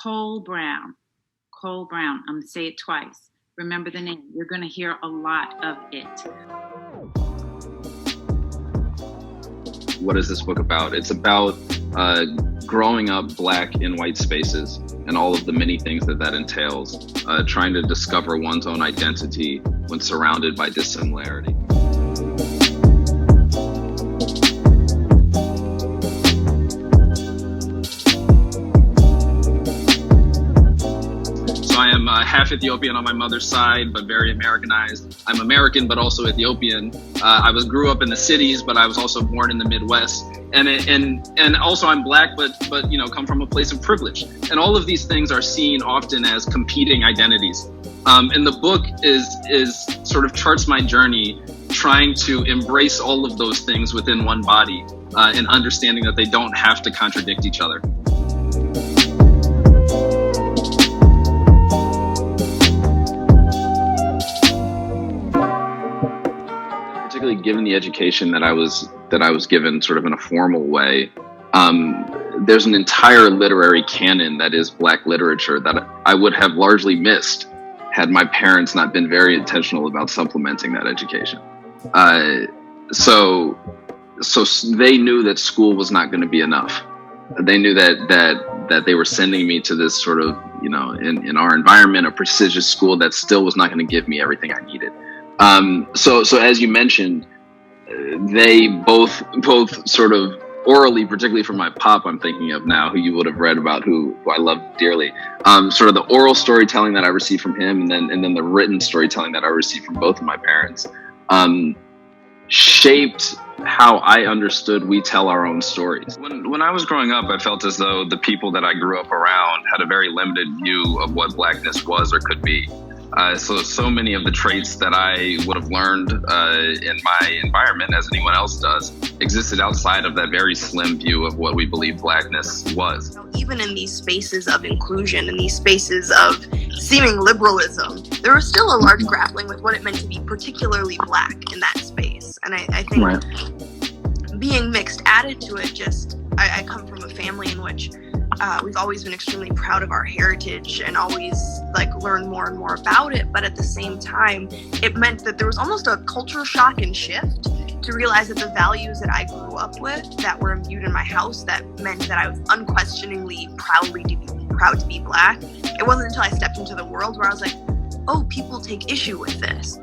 Cole Brown. Cole Brown. I'm going to say it twice. Remember the name. You're going to hear a lot of it. What is this book about? It's about growing up Black in white spaces and all of the many things that entails, trying to discover one's own identity when surrounded by dissimilarity. I am half Ethiopian on my mother's side, but very Americanized. I'm American, but also Ethiopian. Grew up in the cities, but I was also born in the Midwest. And also I'm Black, but come from a place of privilege. And all of these things are seen often as competing identities. And the book is sort of charts my journey, trying to embrace all of those things within one body, and understanding that they don't have to contradict each other. Particularly given the education that I was given sort of in a formal way, there's an entire literary canon that is Black literature that I would have largely missed had my parents not been very intentional about supplementing that education. So they knew that school was not going to be enough. They knew that they were sending me to this sort of, in our environment, a prestigious school that still was not going to give me everything I needed. So as you mentioned, they both sort of orally, particularly from my pop, I'm thinking of now, who you would have read about, who I love dearly. Sort of the oral storytelling that I received from him, and then the written storytelling that I received from both of my parents, shaped how I understood we tell our own stories. When I was growing up, I felt as though the people that I grew up around had a very limited view of what Blackness was or could be. So many of the traits that I would have learned in my environment, as anyone else does, existed outside of that very slim view of what we believe Blackness was. Even in these spaces of inclusion, in these spaces of seeming liberalism, there was still a large grappling with what it meant to be particularly Black in that space. And I think being mixed added to it, I come from a family in which we've always been extremely proud of our heritage and always learn more and more about it. But at the same time, it meant that there was almost a culture shock and shift to realize that the values that I grew up with, that were imbued in my house, that meant that I was unquestioningly proud to be Black. It wasn't until I stepped into the world where I was like, oh, people take issue with this.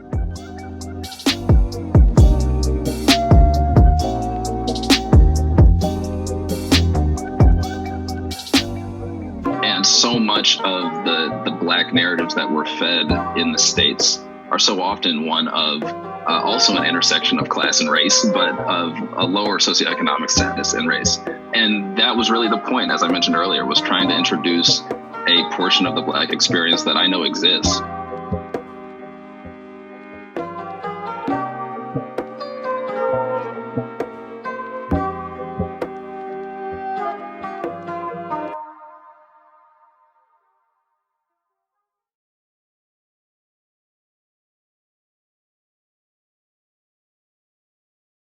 So much of the Black narratives that were fed in the States are so often one of also an intersection of class and race, but of a lower socioeconomic status and race. And that was really the point, as I mentioned earlier, was trying to introduce a portion of the Black experience that I know exists.